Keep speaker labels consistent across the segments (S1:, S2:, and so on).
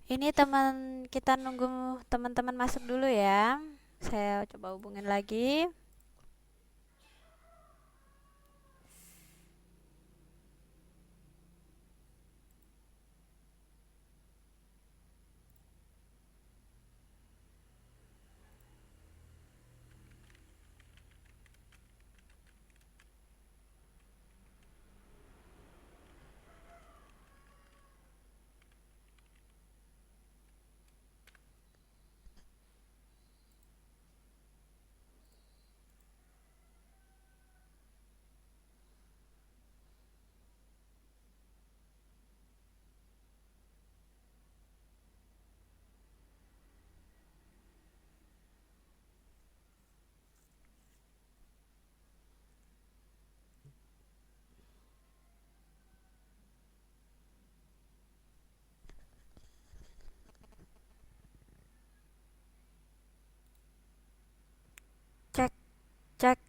S1: Ini teman kita nunggu teman-teman masuk dulu ya. Saya coba hubungin lagi. Cek, cek.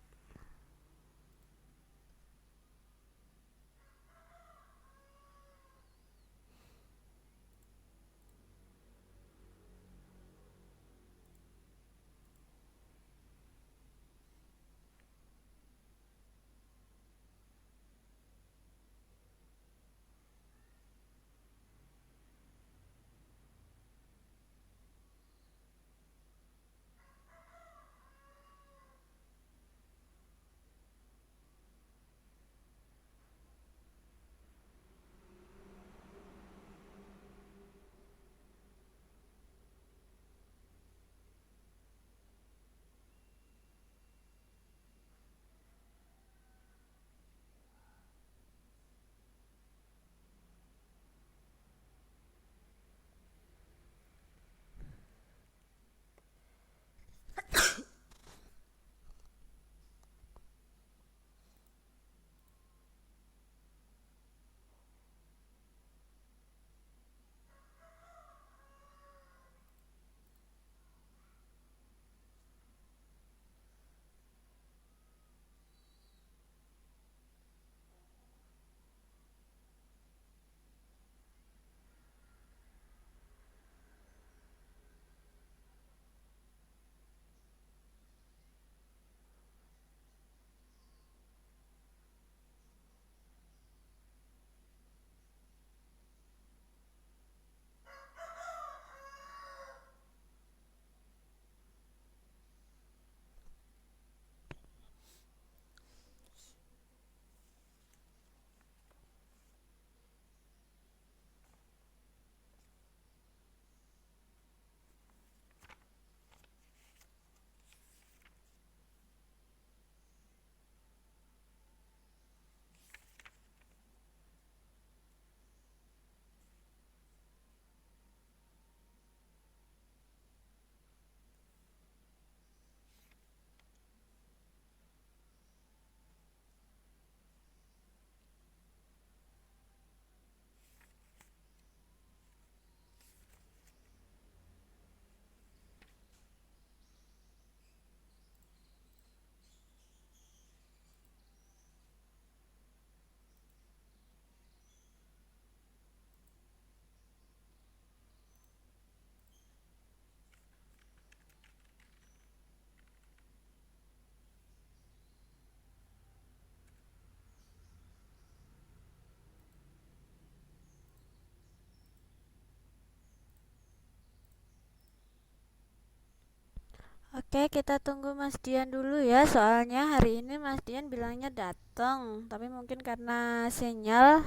S1: Oke, kita tunggu Mas Dian dulu ya. Soalnya hari ini Mas Dian bilangnya datang, tapi mungkin karena sinyal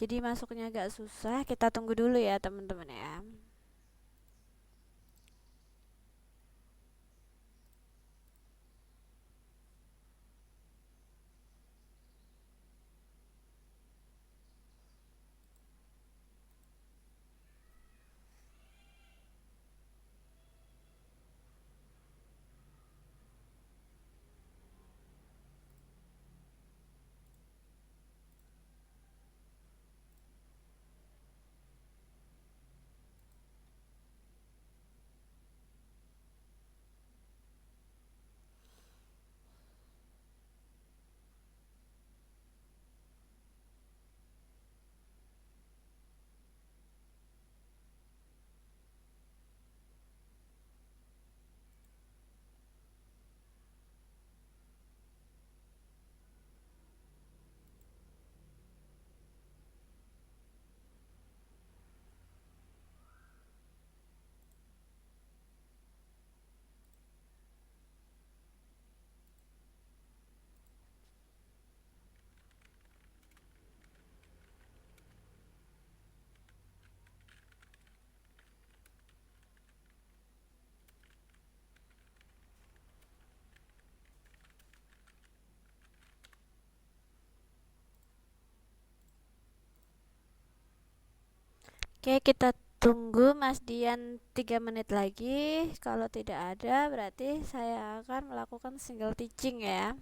S1: jadi masuknya agak susah. Kita tunggu dulu ya, teman-teman ya. Oke, kita tunggu Mas Dian 3 menit lagi. Kalau tidak ada, berarti saya akan melakukan single teaching ya.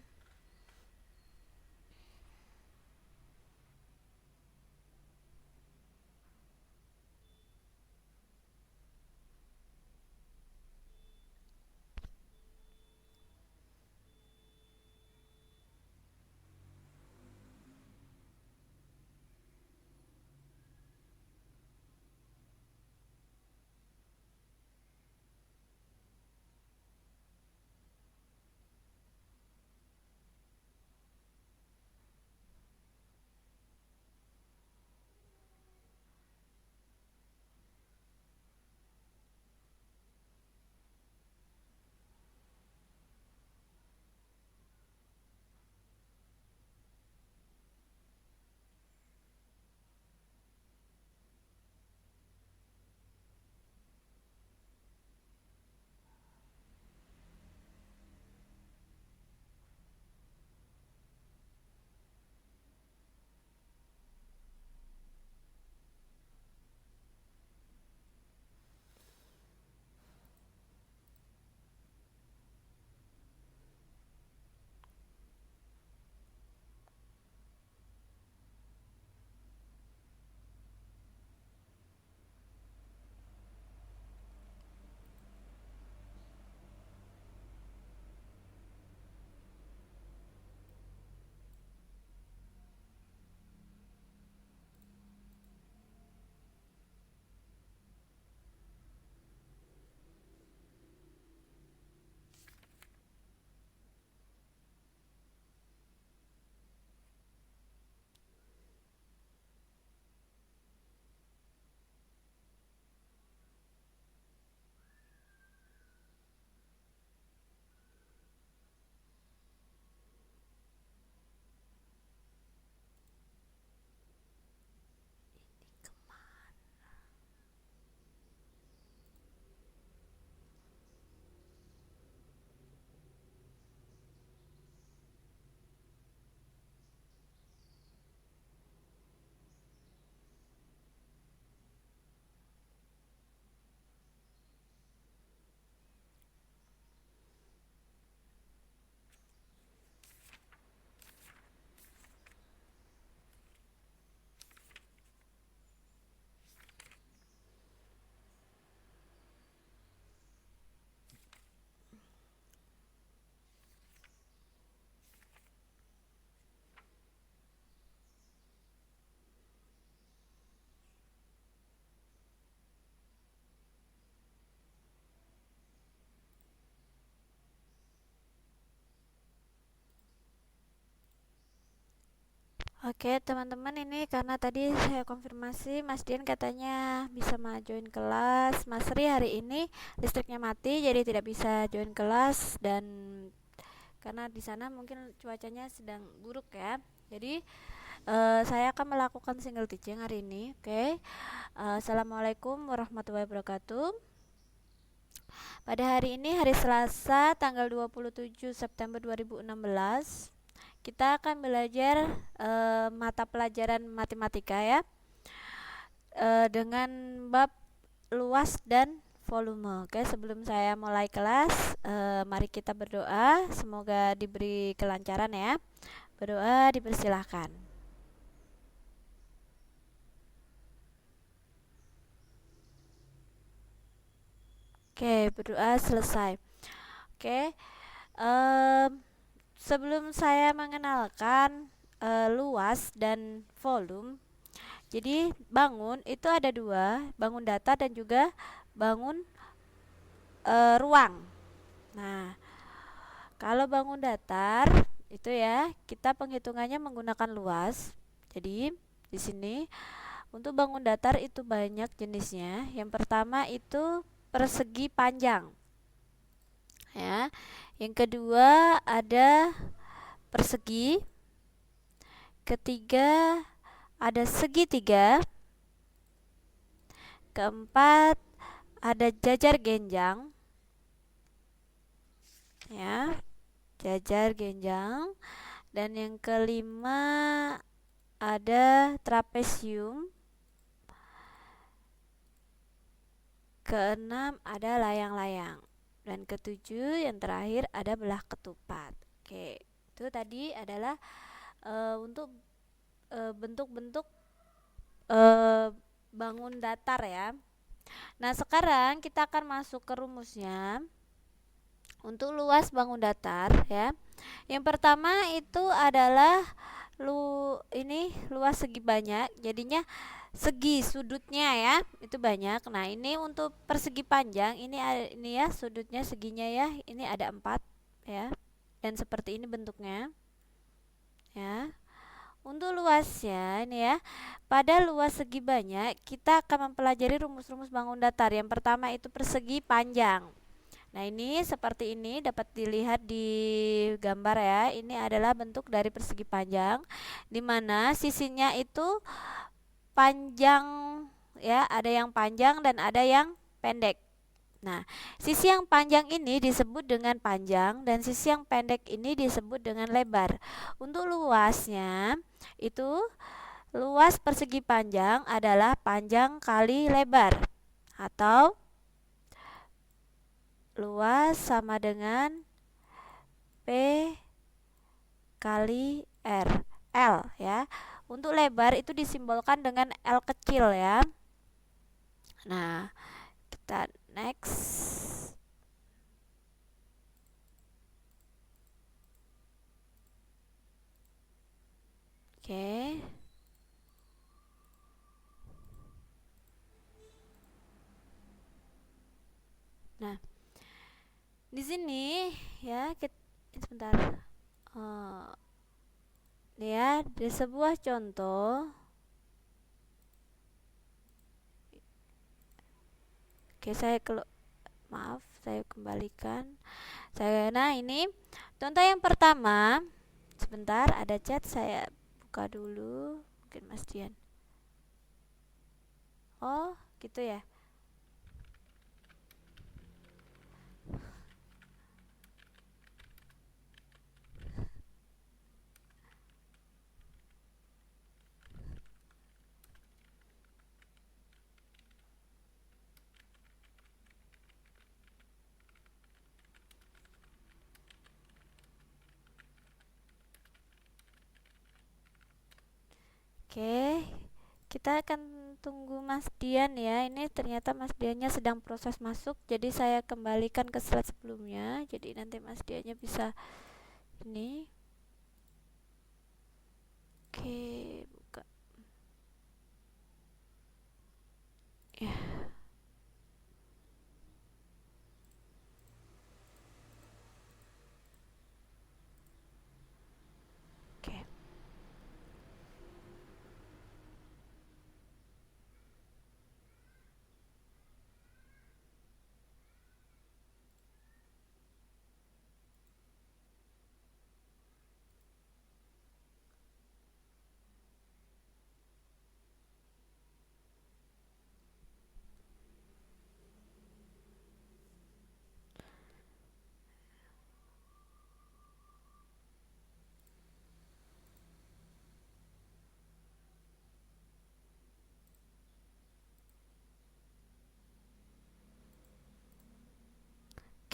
S1: Oke, teman-teman, ini karena tadi saya konfirmasi Mas Dian katanya bisa join kelas. Mas Ri hari ini listriknya mati jadi tidak bisa join kelas, dan karena di sana mungkin cuacanya sedang buruk ya. Jadi saya akan melakukan single teaching hari ini. Oke. Assalamualaikum warahmatullahi wabarakatuh. Pada hari ini hari Selasa tanggal 27 September 2016, kita akan belajar mata pelajaran matematika ya, dengan bab luas dan volume. Oke, sebelum saya mulai kelas, mari kita berdoa, semoga diberi kelancaran ya. Berdoa dipersilahkan. Oke, berdoa selesai. Oke, em, sebelum saya mengenalkan luas dan volume, jadi bangun itu ada dua, bangun datar dan juga bangun ruang. Nah, kalau bangun datar itu ya kita penghitungannya menggunakan luas. Jadi di sini untuk bangun datar itu banyak jenisnya. Yang pertama itu persegi panjang, ya. Yang kedua ada persegi. Ketiga ada segitiga. Keempat ada jajar genjang, ya, jajar genjang. Dan yang kelima ada trapesium. Keenam ada layang-layang. Dan ketujuh yang terakhir ada belah ketupat. Oke, itu tadi adalah untuk bentuk-bentuk bangun datar ya. Nah, sekarang kita akan masuk ke rumusnya. Untuk luas bangun datar ya. Yang pertama itu adalah luas segi banyak, jadinya segi sudutnya ya itu banyak. Nah, ini untuk persegi panjang ini ya sudutnya seginya ya ini ada 4 ya. Dan seperti ini bentuknya ya. Untuk luasnya ini ya, pada luas segi banyak kita akan mempelajari rumus-rumus bangun datar. Yang pertama itu persegi panjang. Nah, ini seperti ini dapat dilihat di gambar ya. Ini adalah bentuk dari persegi panjang di mana sisinya itu panjang ya, ada yang panjang dan ada yang pendek. Nah, sisi yang panjang ini disebut dengan panjang dan sisi yang pendek ini disebut dengan lebar. Untuk luasnya itu luas persegi panjang adalah panjang kali lebar atau luas sama dengan P kali R. L ya. Untuk lebar itu disimbolkan dengan L kecil ya. Nah, kita next. Oke. Nah, di sini ya kita sebentar. Nih ya, di sebuah contoh. Oke, maaf, saya kembalikan. Nah, ini contoh yang pertama. Sebentar, ada chat saya buka dulu. Mungkin Mas Dian. Oh, gitu ya. Oke, kita akan tunggu Mas Dian ya. Ini ternyata Mas Diannya sedang proses masuk, jadi saya kembalikan ke slide sebelumnya. Jadi nanti Mas Diannya bisa ini. Oke, buka. Ya. Oke.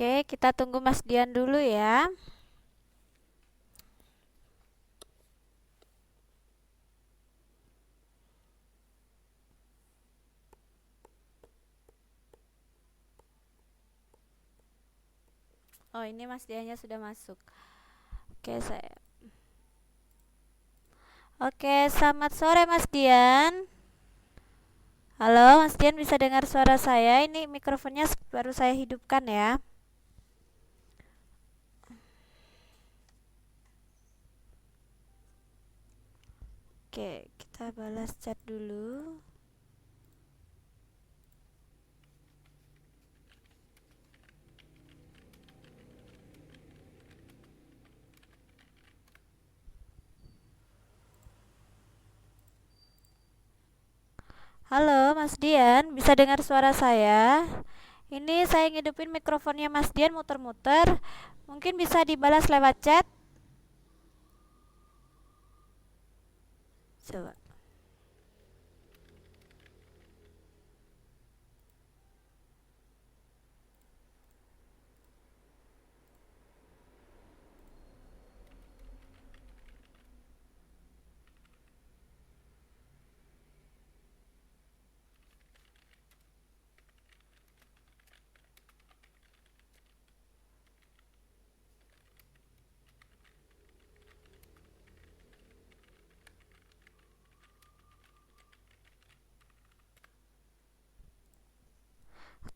S1: Oke, kita tunggu Mas Dian dulu ya. Oh, ini Mas Diannya sudah masuk. Oke, Oke, selamat sore Mas Dian. Halo, Mas Dian bisa dengar suara saya? Ini mikrofonnya baru saya hidupkan ya. Oke, kita balas chat dulu. Halo Mas Dian, bisa dengar suara saya? Ini saya ngidupin mikrofonnya Mas Dian muter-muter. Mungkin bisa dibalas lewat chat. Coba.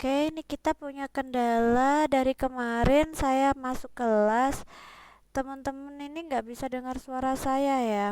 S1: Oke, ini kita punya kendala dari kemarin saya masuk kelas. Teman-teman ini nggak bisa dengar suara saya ya.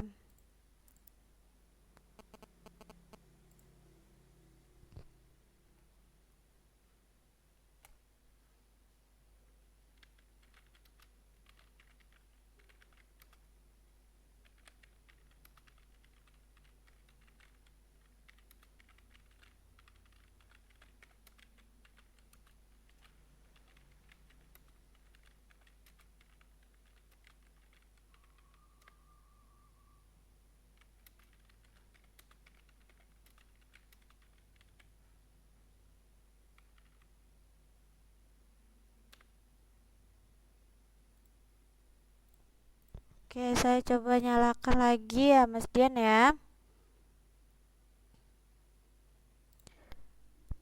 S1: Oke, saya coba nyalakan lagi ya Mas Dian ya.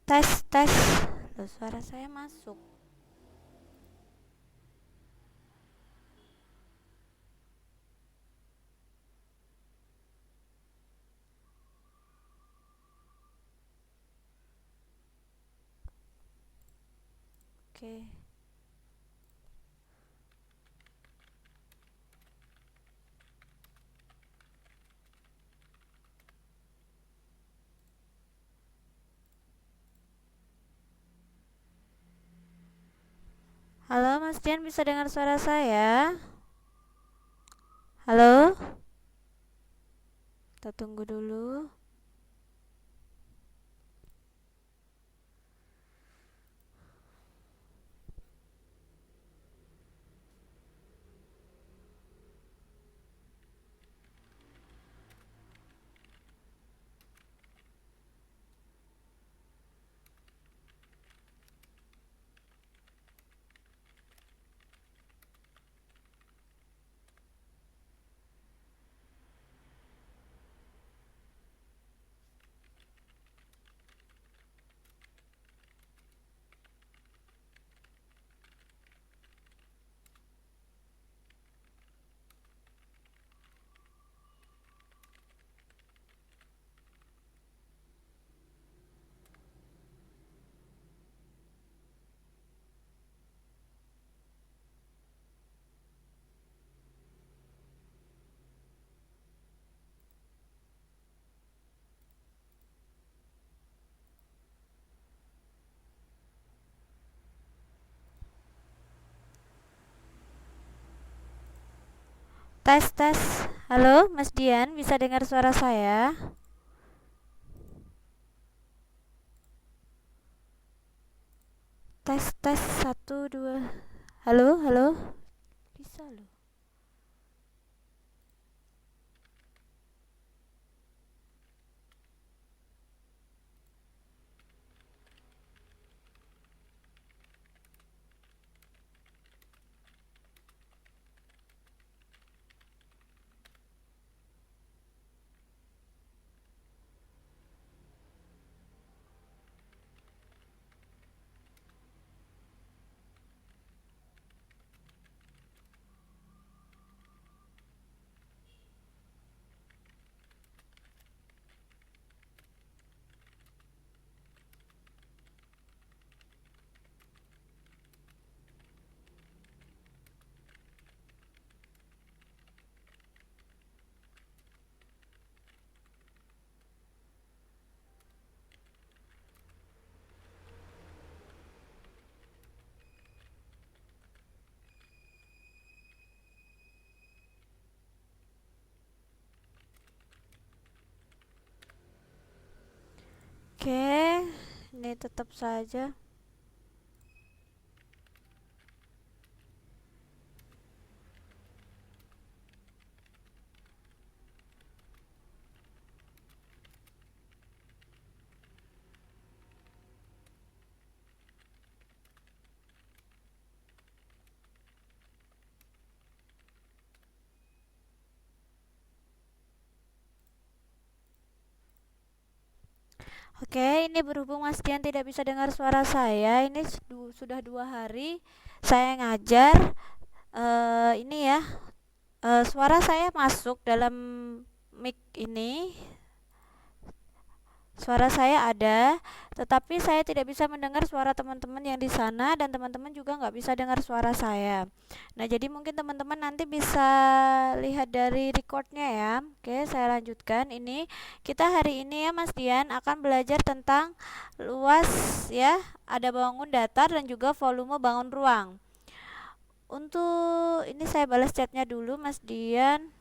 S1: Tes, tes. Loh, suara saya masuk. Oke. Halo Mas Dian, bisa dengar suara saya? Halo? Kita tunggu dulu. Tes, tes. Halo Mas Dian, bisa dengar suara saya? Tes, tes. Satu, dua. Halo, halo. Bisa loh. Oke, ini tetap saja. Oke, ini berhubung Mas Dian tidak bisa dengar suara saya, ini sudah 2 hari saya ngajar. Ini ya, suara saya masuk dalam mic ini. Suara saya ada, tetapi saya tidak bisa mendengar suara teman-teman yang di sana dan teman-teman juga nggak bisa dengar suara saya. Nah, jadi mungkin teman-teman nanti bisa lihat dari recordnya ya. Oke, saya lanjutkan. Ini kita hari ini ya Mas Dian akan belajar tentang luas ya, ada bangun datar dan juga volume bangun ruang. Untuk ini saya balas chatnya dulu Mas Dian.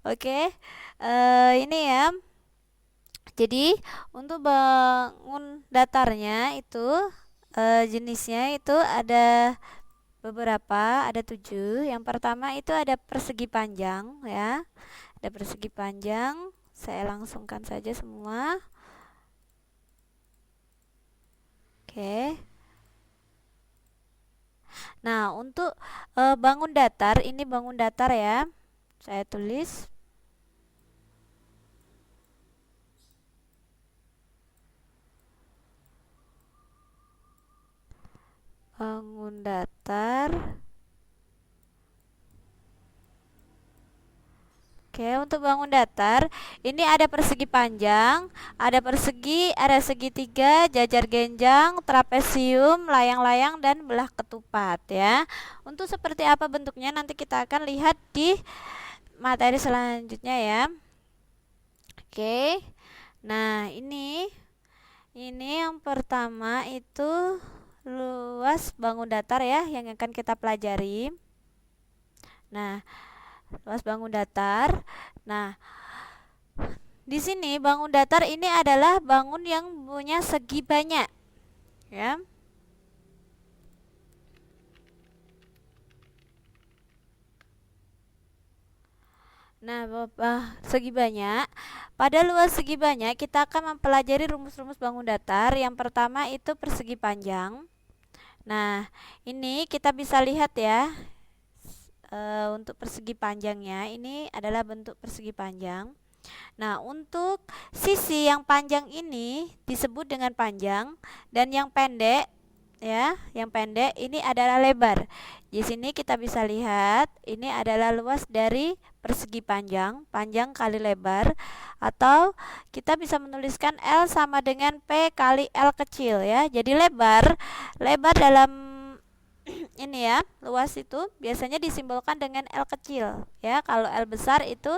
S1: Oke, ini ya. Jadi untuk bangun datarnya itu jenisnya itu ada beberapa, ada 7. Yang pertama itu ada persegi panjang ya. Ada persegi panjang. Saya langsungkan saja semua. Oke. Nah, untuk bangun datar, ini bangun datar ya. Saya tulis bangun datar. Oke, untuk bangun datar, ini ada persegi panjang, ada segitiga, jajar genjang, trapesium, layang-layang, dan belah ketupat ya. Untuk seperti apa bentuknya nanti kita akan lihat di materi selanjutnya ya. Oke, nah ini yang pertama itu luas bangun datar ya, yang akan kita pelajari. Nah, luas bangun datar. Nah, di sini bangun datar ini adalah bangun yang punya segi banyak, ya. Nah, segi banyak. Pada luas segi banyak, kita akan mempelajari rumus-rumus bangun datar. Yang pertama itu persegi panjang. Nah, ini kita bisa lihat ya. Untuk persegi panjangnya, ini adalah bentuk persegi panjang. Nah, untuk sisi yang panjang ini disebut dengan panjang dan yang pendek ya, yang pendek ini adalah lebar. Di sini kita bisa lihat ini adalah luas dari persegi panjang, panjang kali lebar, atau kita bisa menuliskan L sama dengan P kali L kecil ya. Jadi lebar dalam ini ya, luas itu biasanya disimbolkan dengan L kecil ya. Kalau L besar itu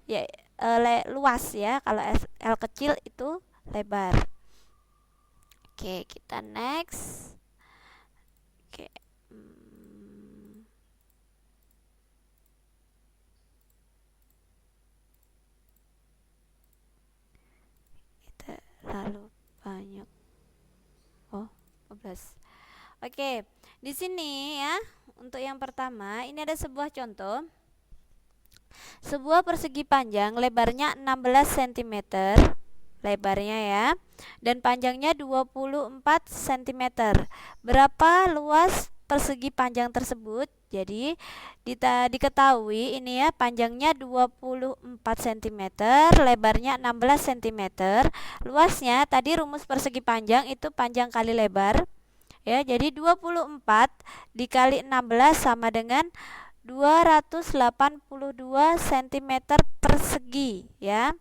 S1: ya luas ya, kalau L kecil itu lebar. Oke, kita next. Oke. Kita lalu banyak. Oh, 14. Oke, di sini ya, untuk yang pertama, ini ada sebuah contoh. Sebuah persegi panjang lebarnya 16 cm, lebarnya ya, dan panjangnya 24 cm. Berapa luas persegi panjang tersebut? Jadi diketahui ini ya, panjangnya 24 cm, lebarnya 16 cm. Luasnya tadi rumus persegi panjang itu panjang kali lebar. Ya, jadi 24 dikali 16 sama dengan 282 cm persegi ya.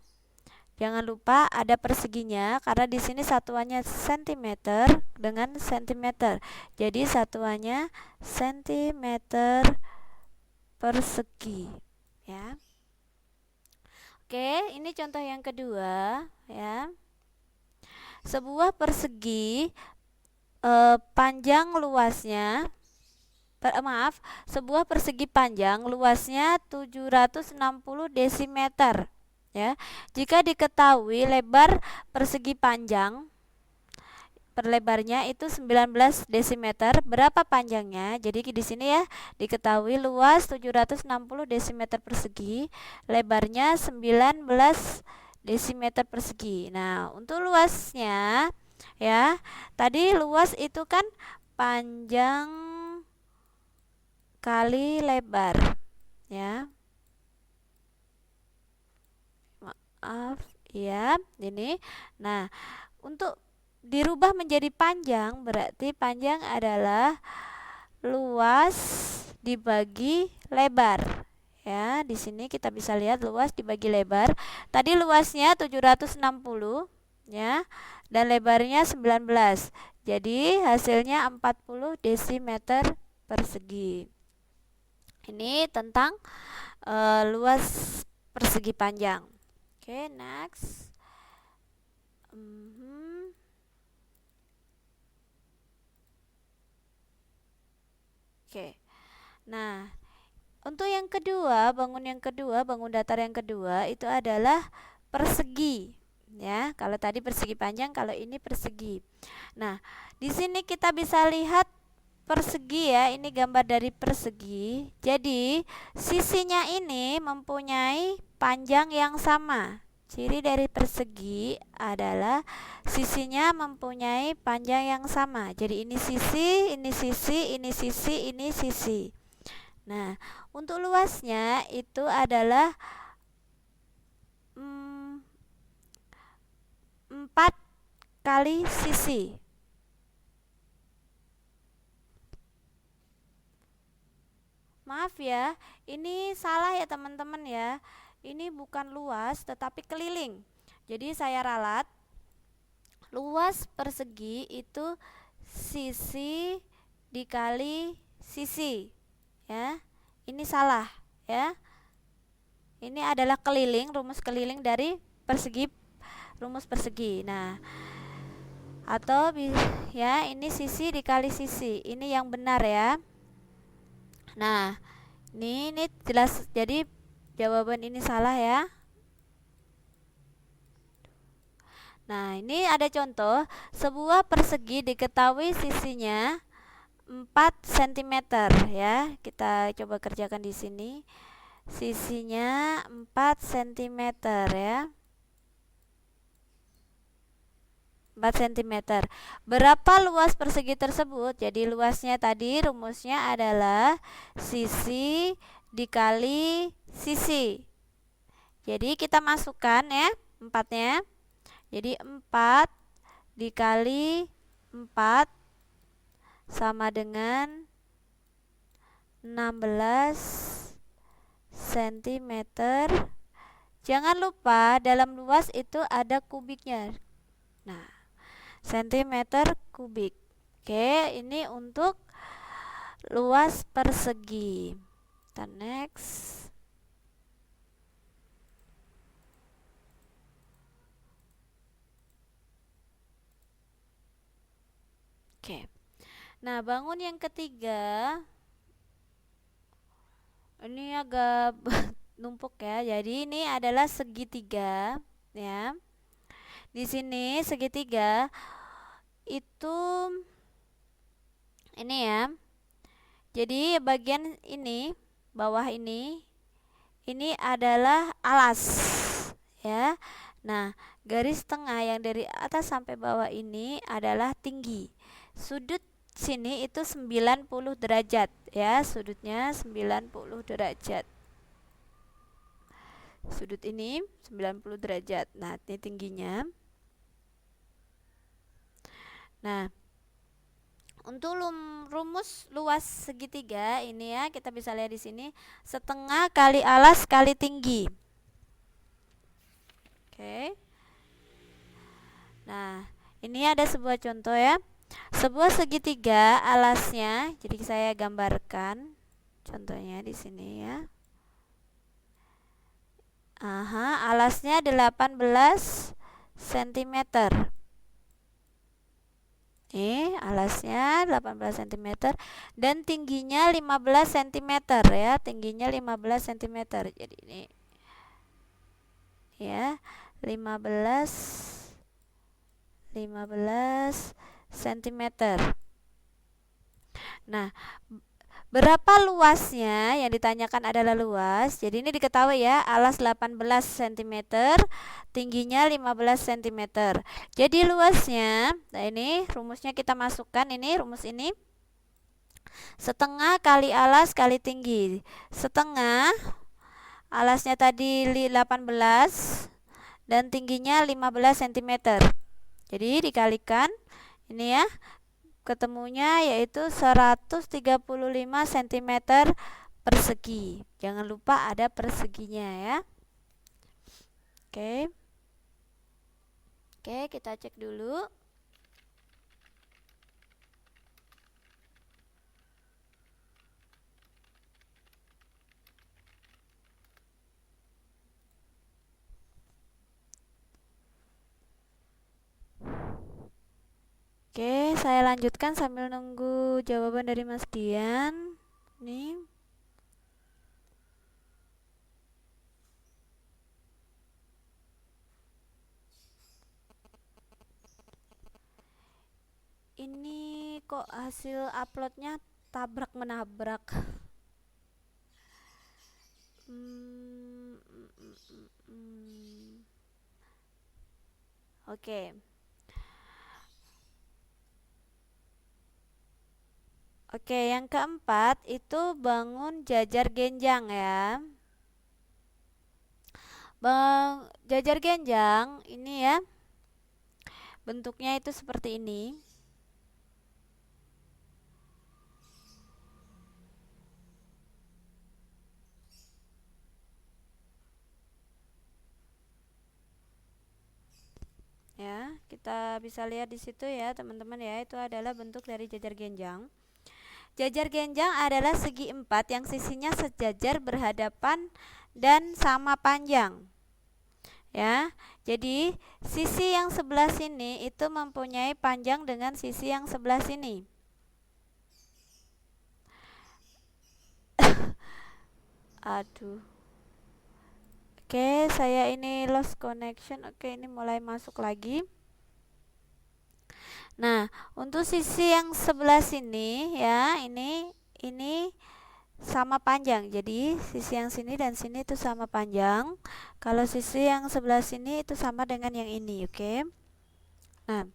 S1: Jangan lupa ada perseginya karena di sini satuannya cm dengan cm. Jadi satuannya cm persegi ya. Oke, ini contoh yang kedua ya. Sebuah persegi panjang luasnya sebuah persegi panjang luasnya 760 desimeter ya. Jika diketahui lebar persegi panjang perlebarnya itu 19 desimeter, berapa panjangnya? Jadi di sini ya diketahui luas 760 desimeter persegi, lebarnya 19 desimeter persegi. Nah, untuk luasnya ya, tadi luas itu kan panjang kali lebar ya. Maaf ya, ini. Nah, untuk dirubah menjadi panjang berarti panjang adalah luas dibagi lebar. Ya, di sini kita bisa lihat luas dibagi lebar. Tadi luasnya 760 ya, dan lebarnya 19. Jadi hasilnya 40 desimeter persegi. Ini tentang luas persegi panjang. Oke, next. Oke. Nah, untuk yang kedua, bangun datar yang kedua itu adalah persegi. Ya, kalau tadi persegi panjang, kalau ini persegi. Nah, di sini kita bisa lihat persegi ya, ini gambar dari persegi. Jadi, sisinya ini mempunyai panjang yang sama. Ciri dari persegi adalah sisinya mempunyai panjang yang sama. Jadi ini sisi, ini sisi, ini sisi, ini sisi. Nah, untuk luasnya itu adalah 4 kali sisi. Maaf ya, ini salah ya teman-teman ya. Ini bukan luas tetapi keliling. Jadi saya ralat. Luas persegi itu sisi dikali sisi. Ya. Ini salah ya. Ini adalah keliling, rumus keliling dari persegi, rumus persegi. Nah, atau ya ini sisi dikali sisi. Ini yang benar ya. Nah, ini jelas, jadi jawaban ini salah ya. Nah, ini ada contoh sebuah persegi diketahui sisinya 4 cm ya. Kita coba kerjakan di sini. Sisinya 4 cm ya. 4 cm. Berapa luas persegi tersebut? Jadi luasnya tadi rumusnya adalah sisi dikali sisi. Jadi kita masukkan ya 4-nya. Jadi 4 dikali 4 sama dengan 16 cm. Jangan lupa dalam luas itu ada kubiknya. Nah, centimeter kubik. Oke, ini untuk luas persegi. Kita next. Oke. Nah, bangun yang ketiga. Ini agak numpuk ya. Jadi ini adalah segitiga ya. Di sini segitiga itu ini ya. Jadi bagian ini, bawah ini adalah alas ya. Nah, garis tengah yang dari atas sampai bawah ini adalah tinggi. Sudut sini itu 90 derajat ya, sudutnya 90 derajat. Sudut ini 90 derajat. Nah, ini tingginya. Nah, untuk rumus luas segitiga ini ya, kita bisa lihat di sini setengah kali alas kali tinggi. Oke. Nah, ini ada sebuah contoh ya. Sebuah segitiga alasnya, jadi saya gambarkan contohnya di sini ya. Alasnya 18 cm. Alasnya 18 cm dan tingginya 15 cm ya, tingginya 15 cm. Jadi ini ya, 15 cm. Nah, berapa luasnya? Yang ditanyakan adalah luas. Jadi ini diketahui ya, alas 18 cm, tingginya 15 cm. Jadi luasnya, nah ini rumusnya kita masukkan, ini rumus ini. Setengah kali alas kali tinggi. Setengah, alasnya tadi 18 dan tingginya 15 cm. Jadi dikalikan ini ya, ketemunya yaitu 135 cm persegi. Jangan lupa ada perseginya ya. Oke. Oke, kita cek dulu. Oke, saya lanjutkan sambil nunggu jawaban dari Mas Dian. Nih. Ini kok hasil uploadnya tabrak menabrak. Oke. Oke, yang keempat itu bangun jajar genjang ya. Jajar genjang ini ya. Bentuknya itu seperti ini. Ya, kita bisa lihat di situ ya, teman-teman ya. Itu adalah bentuk dari jajar genjang. Jajar genjang adalah segi empat yang sisinya sejajar berhadapan dan sama panjang. Ya, jadi sisi yang sebelah sini itu mempunyai panjang dengan sisi yang sebelah sini. Aduh. Oke, saya ini lost connection. Oke, ini mulai masuk lagi. Nah, untuk sisi yang sebelah sini ya, ini sama panjang. Jadi, sisi yang sini dan sini itu sama panjang. Kalau sisi yang sebelah sini itu sama dengan yang ini, oke? Nah,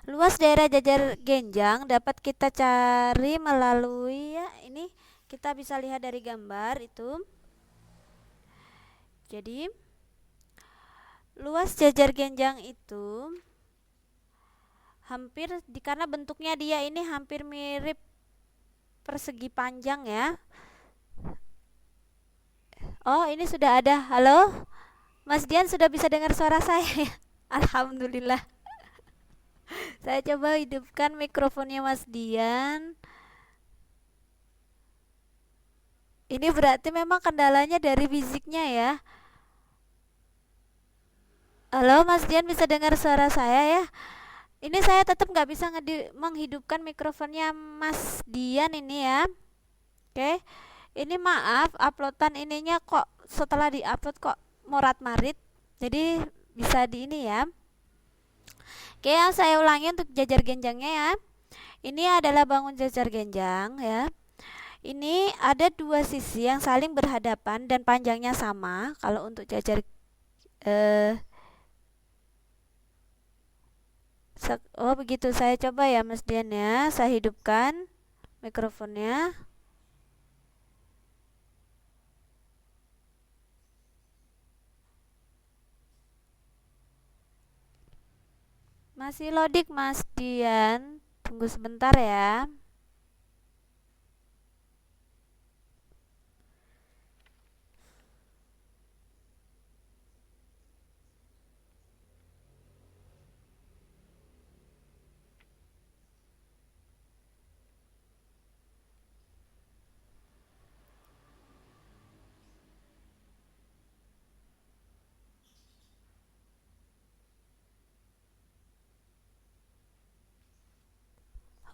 S1: luas daerah jajar genjang dapat kita cari melalui ya, ini kita bisa lihat dari gambar itu. Jadi, luas jajar genjang itu hampir karena bentuknya dia ini hampir mirip persegi panjang ya. Oh, ini sudah ada. Halo? Mas Dian sudah bisa dengar suara saya ya? Alhamdulillah. Saya coba hidupkan mikrofonnya Mas Dian. Ini berarti memang kendalanya dari fisiknya ya. Halo Mas Dian, bisa dengar suara saya ya? Ini saya tetap nggak bisa menghidupkan mikrofonnya Mas Dian ini ya. Oke. Ini maaf, uploadan ininya kok setelah diupload kok morat-marit. Jadi bisa di ini ya. Oke, yang saya ulangi untuk jajar genjangnya ya. Ini adalah bangun jajar genjang ya. Ini ada dua sisi yang saling berhadapan dan panjangnya sama. Kalau untuk jajar oh begitu, saya coba ya Mas Dian ya. Saya hidupkan mikrofonnya. Masih loading Mas Dian. Tunggu sebentar ya.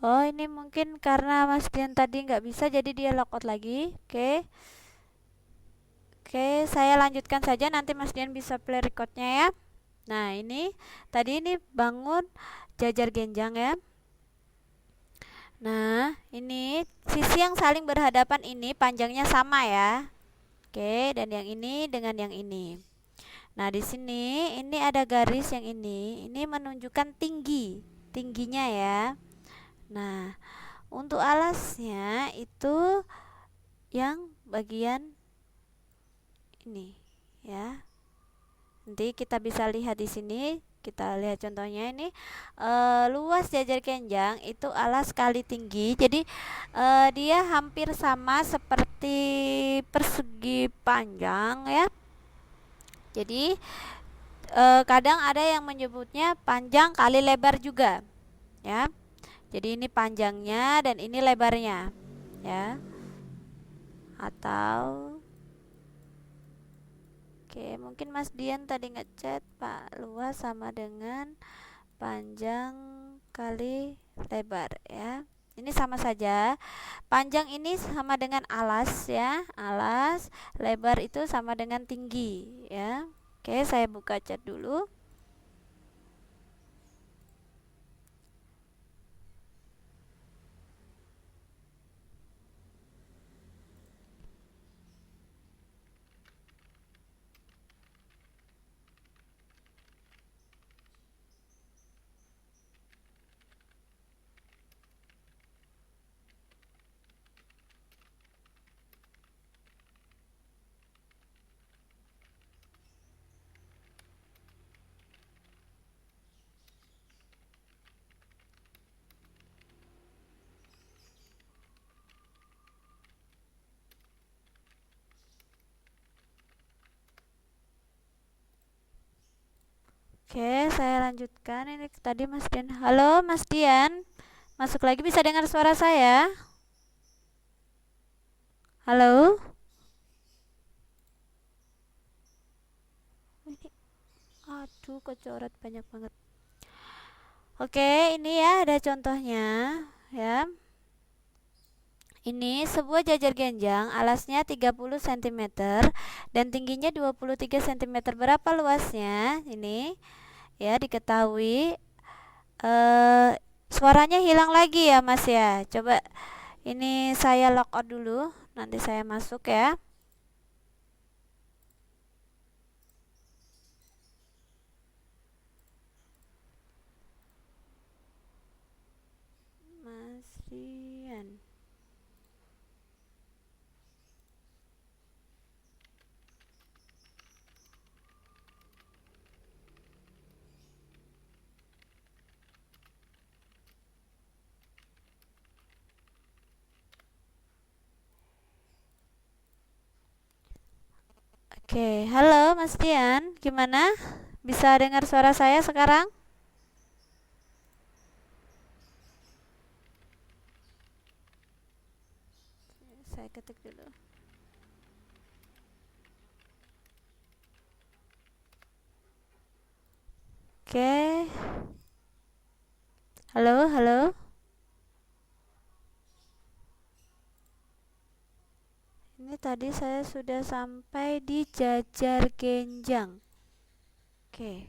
S1: Oh, ini mungkin karena Mas Dian tadi nggak bisa, jadi dia logout lagi. Oke. Oke, saya lanjutkan saja. Nanti Mas Dian bisa play recordnya ya. Nah, ini tadi ini bangun jajar genjang ya. Nah, ini sisi yang saling berhadapan ini panjangnya sama ya. Oke, dan yang ini dengan yang ini. Nah, di sini ini ada garis yang ini menunjukkan tingginya ya. Nah, untuk alasnya itu yang bagian ini ya. Nanti kita bisa lihat di sini Kita lihat contohnya ini, luas jajar kenjang itu alas kali tinggi. Jadi dia hampir sama seperti persegi panjang ya. Jadi kadang ada yang menyebutnya panjang kali lebar juga ya. Jadi ini panjangnya dan ini lebarnya ya. Atau oke, mungkin Mas Dian tadi ngechat Pak, luas sama dengan panjang kali lebar ya. Ini sama saja. Panjang ini sama dengan alas ya. Alas, lebar itu sama dengan tinggi ya. Oke, saya buka chat dulu. Oke, saya lanjutkan. Ini tadi Mas Dian. Halo Mas Dian, masuk lagi, bisa dengar suara saya? Halo? Ini, aduh, kecoret banyak banget. Oke, ini ya ada contohnya ya. Ini sebuah jajar genjang, alasnya 30 cm dan tingginya 23 cm. Berapa luasnya? Ini ya diketahui. Suaranya hilang lagi ya Mas ya. Coba ini saya logout dulu, nanti saya masuk ya. Mas Dian. Oke, halo Mas Dian, gimana? Bisa dengar suara saya sekarang? Saya ketik dulu. Oke. Halo, halo. Ini tadi saya sudah sampai di jajar genjang. Oke.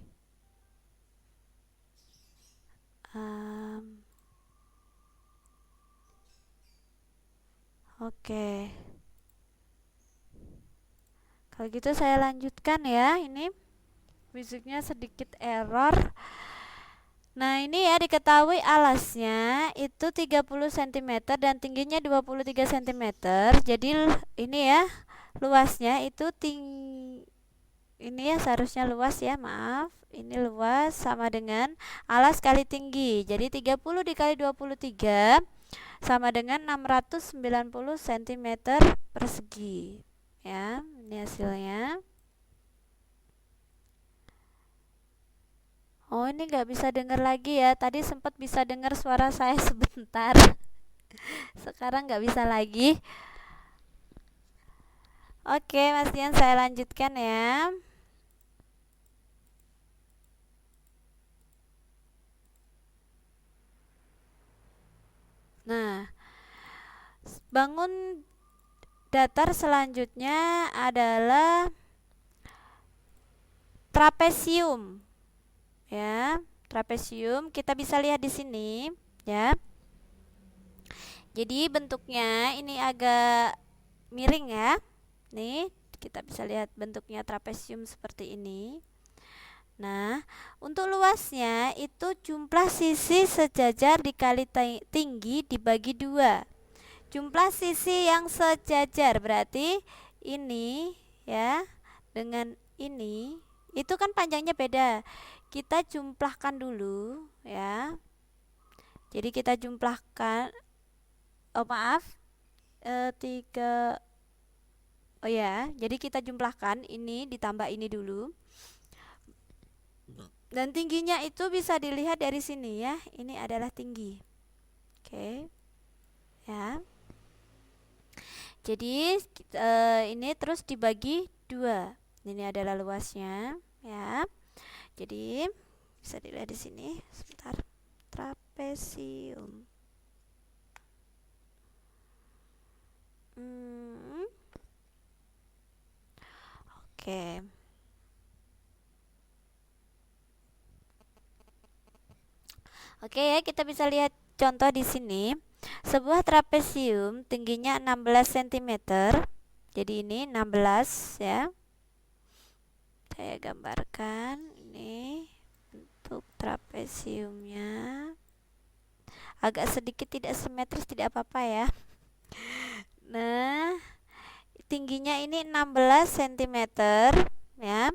S1: Oke. Kalau gitu saya lanjutkan ya. Ini fisiknya sedikit error. Nah, ini ya diketahui alasnya itu 30 cm dan tingginya 23 cm. Jadi ini ya luasnya itu ini ya seharusnya luas ya, maaf. Ini luas sama dengan alas kali tinggi. Jadi 30 dikali 23 sama dengan 690 cm persegi. Ya, ini hasilnya. Oh, ini nggak bisa dengar lagi ya. Tadi sempat bisa dengar suara saya sebentar. Sekarang nggak bisa lagi. Oke, Mas Dian, saya lanjutkan ya. Nah, bangun datar selanjutnya adalah trapesium. Ya, trapesium kita bisa lihat di sini ya. Jadi bentuknya ini agak miring ya. Nih, kita bisa lihat bentuknya trapesium seperti ini. Nah, untuk luasnya itu jumlah sisi sejajar dikali tinggi dibagi 2. Jumlah sisi yang sejajar berarti ini ya dengan ini itu kan panjangnya beda. kita jumlahkan dulu ya. Jadi kita jumlahkan, oh maaf, 3, oh ya, jadi kita jumlahkan ini ditambah ini dulu. Dan tingginya itu bisa dilihat dari sini ya. Ini adalah tinggi. Oke. Ya. Jadi ini terus dibagi 2. Ini adalah luasnya ya. Jadi bisa dilihat di sini sebentar. Trapesium. Oke. Oke ya, kita bisa lihat contoh di sini. Sebuah trapesium tingginya 16 cm. Jadi ini 16 ya. Saya gambarkan ini untuk trapesiumnya. Agak sedikit tidak simetris, tidak apa-apa ya. Nah, tingginya ini 16 cm ya.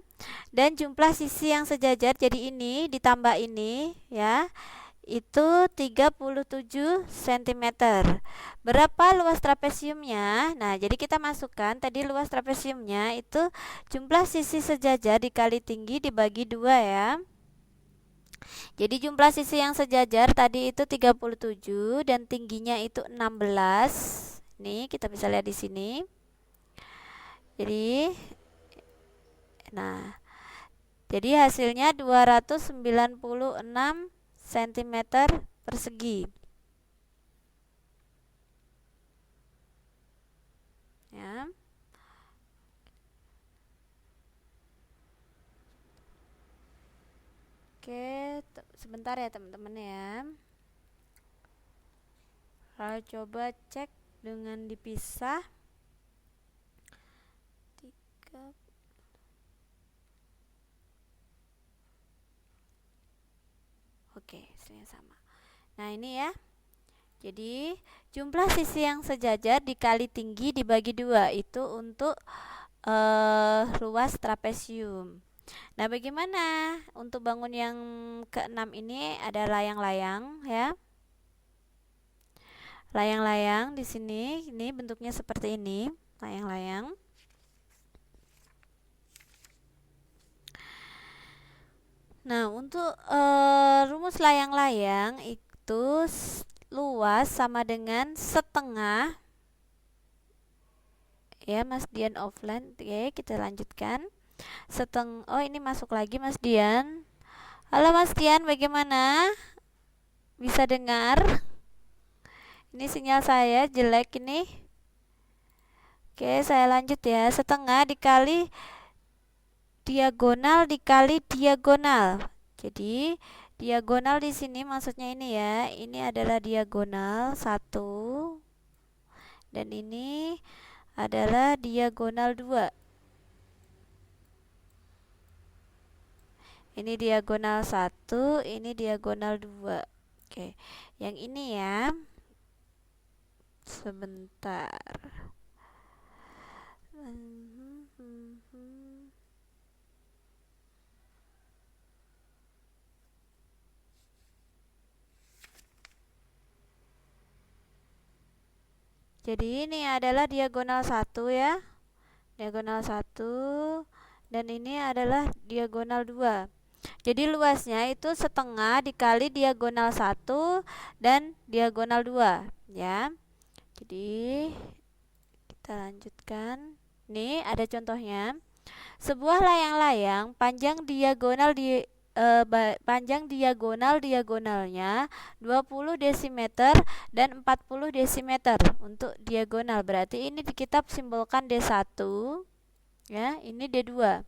S1: Dan jumlah sisi yang sejajar, jadi ini ditambah ini ya, itu 37 cm. Berapa luas trapesiumnya? Nah, jadi kita masukkan tadi luas trapesiumnya itu jumlah sisi sejajar dikali tinggi dibagi 2 ya. Jadi jumlah sisi yang sejajar tadi itu 37 dan tingginya itu 16. Nih, kita bisa lihat di sini. Jadi jadi hasilnya 296 cm persegi. Ya. Oke, sebentar ya teman-teman ya. Lalu coba cek dengan dipisah. 3. Oke, hasilnya sama. Nah, ini ya. Jadi, jumlah sisi yang sejajar dikali tinggi dibagi 2 itu untuk luas trapesium. Nah, bagaimana untuk bangun yang ke-6 ini? Ada layang-layang ya. Layang-layang di sini, ini bentuknya seperti ini, layang-layang. Nah, untuk rumus layang-layang itu luas sama dengan setengah ya, Mas Dian offline. Oke, kita lanjutkan. Oh, ini masuk lagi Mas Dian. Halo Mas Dian, bagaimana? Bisa dengar? Ini sinyal saya jelek ini. Oke, saya lanjut ya. Setengah dikali diagonal dikali diagonal. Jadi diagonal di sini maksudnya ini ya. Ini adalah diagonal 1 dan ini adalah diagonal 2. Ini diagonal 1, ini diagonal 2. Oke. Yang ini ya. Sebentar. Jadi ini adalah diagonal 1 ya. Diagonal 1 dan ini adalah diagonal 2. Jadi luasnya itu setengah dikali diagonal 1 dan diagonal 2 ya. Jadi kita lanjutkan. Nih ada contohnya. Sebuah layang-layang panjang diagonalnya 20 desimeter dan 40 desimeter untuk diagonal. Berarti ini kita simbolkan D1 ya, ini D2.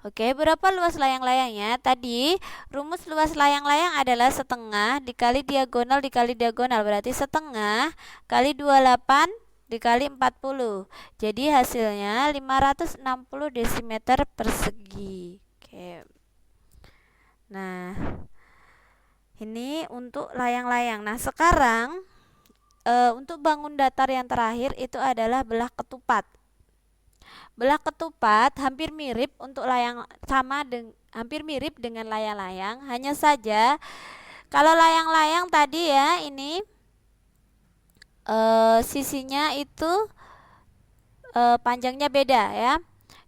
S1: Oke, berapa luas layang-layangnya? Tadi rumus luas layang-layang adalah setengah dikali diagonal, berarti setengah kali 28 dikali 40. Jadi hasilnya 560 desimeter persegi. Oke. Nah, ini untuk layang-layang. Nah, sekarang untuk bangun datar yang terakhir itu adalah belah ketupat. Belah ketupat hampir mirip untuk layang hampir mirip dengan layang-layang, hanya saja kalau layang-layang tadi ya ini sisinya itu panjangnya beda ya.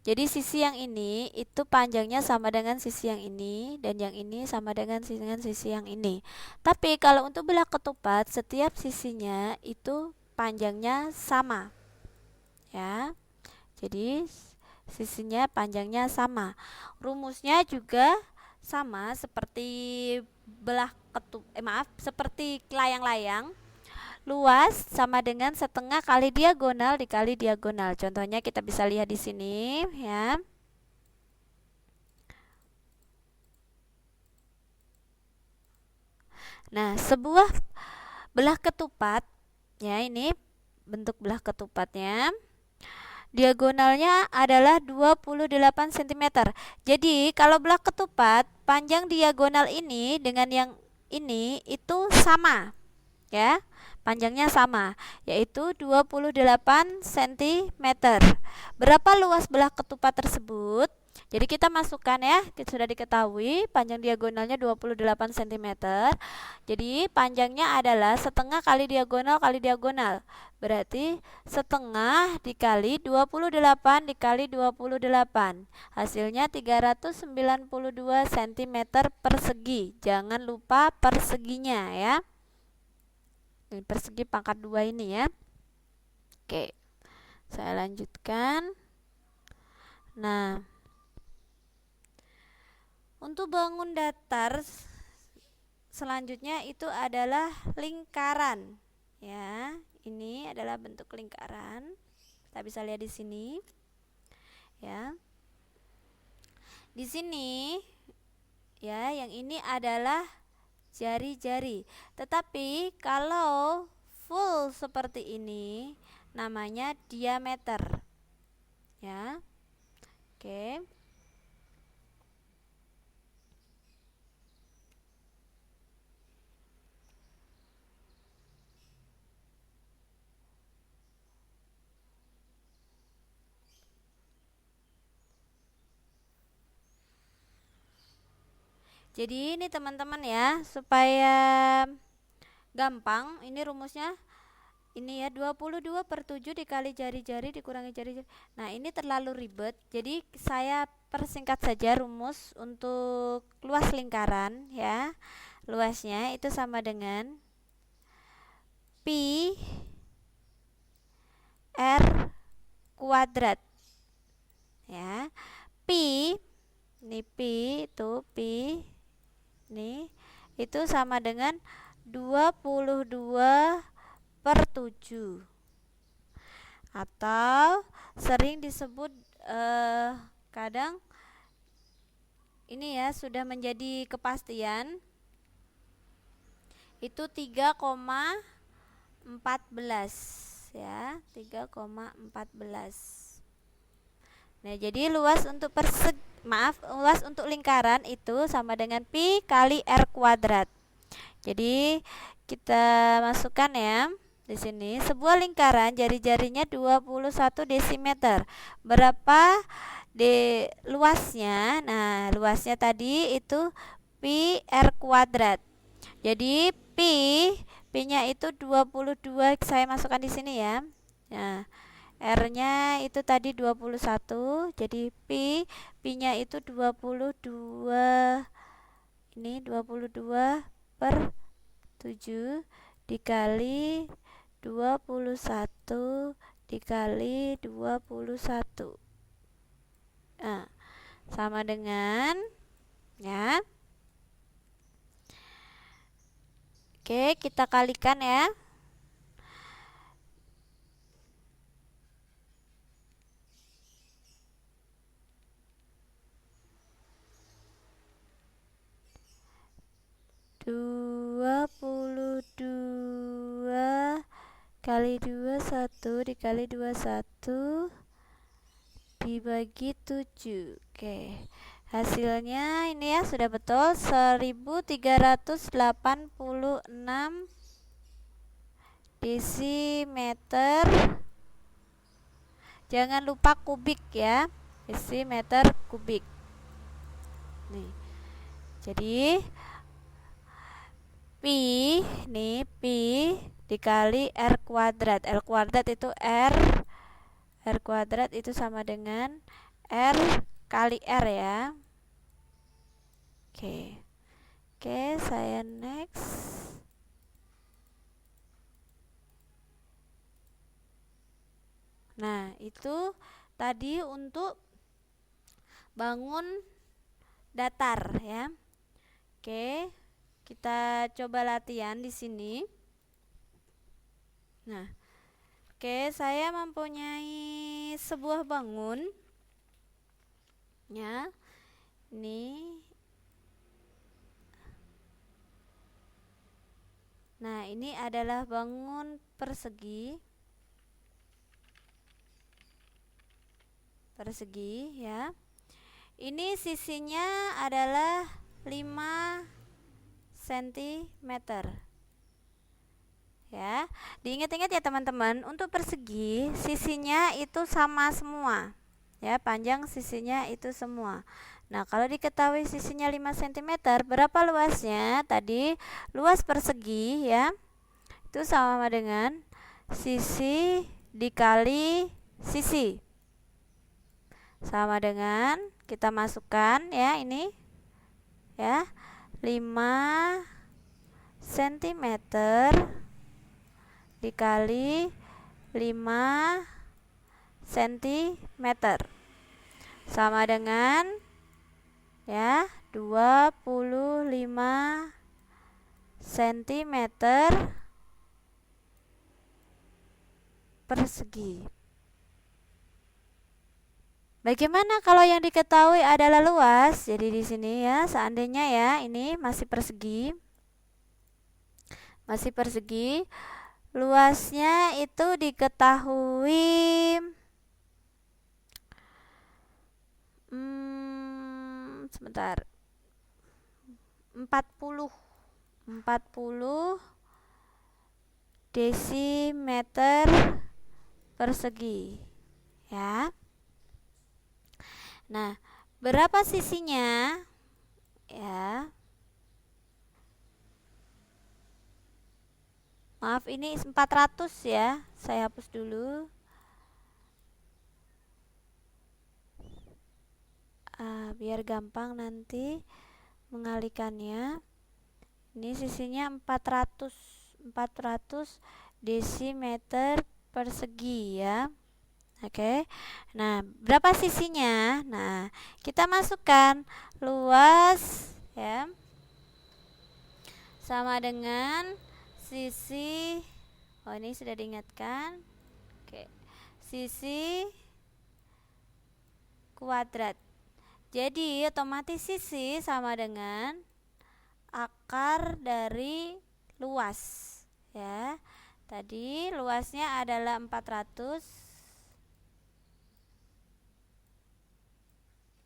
S1: Jadi sisi yang ini itu panjangnya sama dengan sisi yang ini, dan yang ini sama dengan sisi yang ini. Tapi kalau untuk belah ketupat, setiap sisinya itu panjangnya sama ya. Jadi sisinya panjangnya sama. Rumusnya juga sama seperti seperti layang-layang. Luas sama dengan setengah kali diagonal dikali diagonal. Contohnya kita bisa lihat di sini ya. Nah, sebuah belah ketupat ya, ini bentuk belah ketupatnya. Diagonalnya adalah 28 cm. Jadi, kalau belah ketupat, panjang diagonal ini dengan yang ini itu sama ya. Panjangnya sama, yaitu 28 cm. Berapa luas belah ketupat tersebut? Jadi kita masukkan ya, sudah diketahui panjang diagonalnya 28 cm. Jadi panjangnya adalah setengah kali diagonal. Berarti setengah dikali 28 dikali 28. Hasilnya 392 cm persegi. Jangan lupa perseginya ya. Persegi pangkat 2 ini ya. Oke, saya lanjutkan. Nah, untuk bangun datar selanjutnya itu adalah lingkaran ya. Ini adalah bentuk lingkaran, kita bisa lihat di sini ya. Di sini ya, yang ini adalah jari-jari. Tetapi kalau full seperti ini namanya diameter ya. Oke. Jadi ini teman-teman ya, supaya gampang, ini rumusnya ini ya, 22/7 dikali jari-jari dikurangi jari-jari. Nah, ini terlalu ribet. Jadi saya persingkat saja rumus untuk luas lingkaran ya. Luasnya itu sama dengan pi r kuadrat. Ya. Pi ini pi ini itu sama dengan 22/7 atau sering disebut kadang ini ya sudah menjadi kepastian itu 3,14 ya, 3,14. Nah, jadi luas untuk luas untuk lingkaran itu sama dengan pi kali r kuadrat. Jadi kita masukkan ya di sini, sebuah lingkaran jari-jarinya 21 desimeter. Berapa luasnya? Nah, luasnya tadi itu pi r kuadrat. Jadi pi-nya itu 22, saya masukkan di sini ya. Nah, R-nya itu tadi 21, jadi pi-nya itu 22, ini 22/7 dikali 21 dikali 21. Nah, sama dengan ya. Oke, kita kalikan ya. Dua puluh dua kali 21 dikali 21 dibagi 7. Oke. Hasilnya ini ya sudah betul 1386 desimeter. Jangan lupa kubik ya, isi meter kubik. Nih, jadi pi nih, pi dikali r kuadrat. R kuadrat itu r kuadrat itu sama dengan r kali r ya. Oke, saya next. Nah, itu tadi untuk bangun datar ya. Oke, kita coba latihan di sini. Nah, oke, saya mempunyai sebuah bangun ya. Ini. Nah, ini adalah bangun persegi ya. Ini sisinya adalah 5 cm ya. Diingat-ingat ya teman-teman, untuk persegi sisinya itu sama semua ya, panjang sisinya itu semua. Nah, kalau diketahui sisinya 5 cm, berapa luasnya? Tadi luas persegi ya, itu sama dengan sisi dikali sisi. Sama dengan, kita masukkan ya, ini ya, 5 cm dikali 5 cm sama dengan ya 25 cm persegi. Bagaimana kalau yang diketahui adalah luas? Jadi di sini ya, seandainya ya ini masih persegi. Luasnya itu diketahui sebentar. 40 desimeter persegi ya. Nah, berapa sisinya? Ya. Maaf, ini 400 ya. Saya hapus dulu. Biar gampang nanti mengalihkannya. Ini sisinya 400 desimeter persegi ya. Oke. Nah, berapa sisinya? Nah, kita masukkan luas ya sama dengan sisi, oh ini sudah diingatkan. Oke. Sisi kuadrat. Jadi otomatis sisi sama dengan akar dari luas ya. Tadi luasnya adalah 400.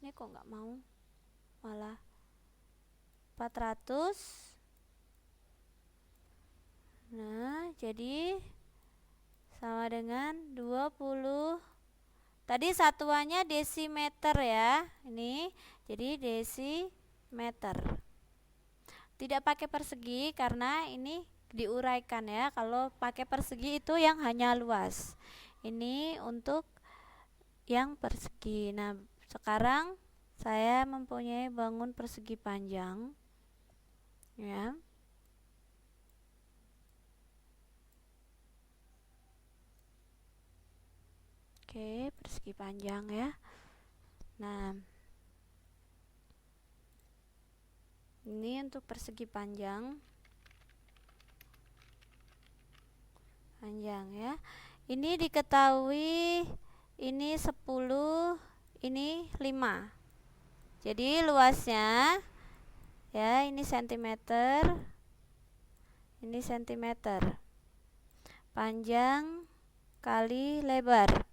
S1: Ini kok nggak mau, malah 400. Nah, jadi sama dengan 20. Tadi satuannya desimeter ya. Ini jadi desimeter. Tidak pakai persegi karena ini diuraikan ya. Kalau pakai persegi itu yang hanya luas. Ini untuk yang persegi. Nah, sekarang saya mempunyai bangun persegi panjang ya. Oke, persegi panjang ya. Nah, ini untuk persegi panjang ya. Ini diketahui ini 10, ini 5. Jadi luasnya ya, ini cm, ini cm. Panjang kali lebar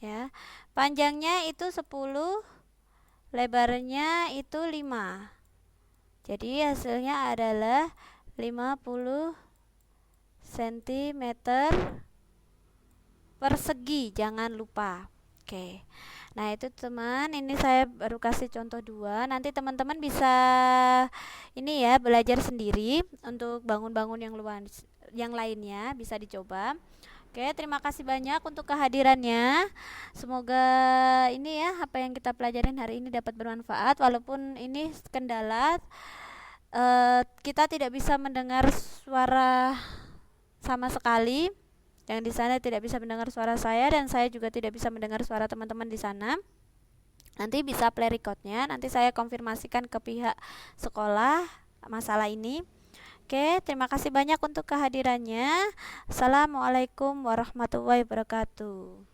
S1: ya. Panjangnya itu 10, lebarnya itu 5. Jadi hasilnya adalah 50 cm persegi, jangan lupa Oke. Nah, itu teman, ini saya baru kasih contoh dua. Nanti teman-teman bisa ini ya, belajar sendiri untuk bangun-bangun yang luas, yang lainnya bisa dicoba. Oke, terima kasih banyak untuk kehadirannya. Semoga ini ya apa yang kita pelajarin hari ini dapat bermanfaat walaupun ini kendala kita tidak bisa mendengar suara sama sekali. Yang di sana tidak bisa mendengar suara saya dan saya juga tidak bisa mendengar suara teman-teman di sana. Nanti bisa play recordnya. Nanti saya konfirmasikan ke pihak sekolah masalah ini. Oke, terima kasih banyak untuk kehadirannya. Assalamualaikum warahmatullahi wabarakatuh.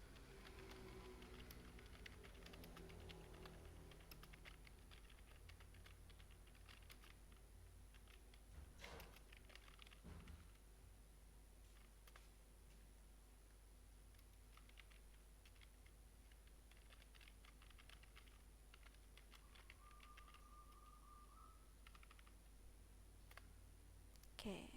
S1: Oke.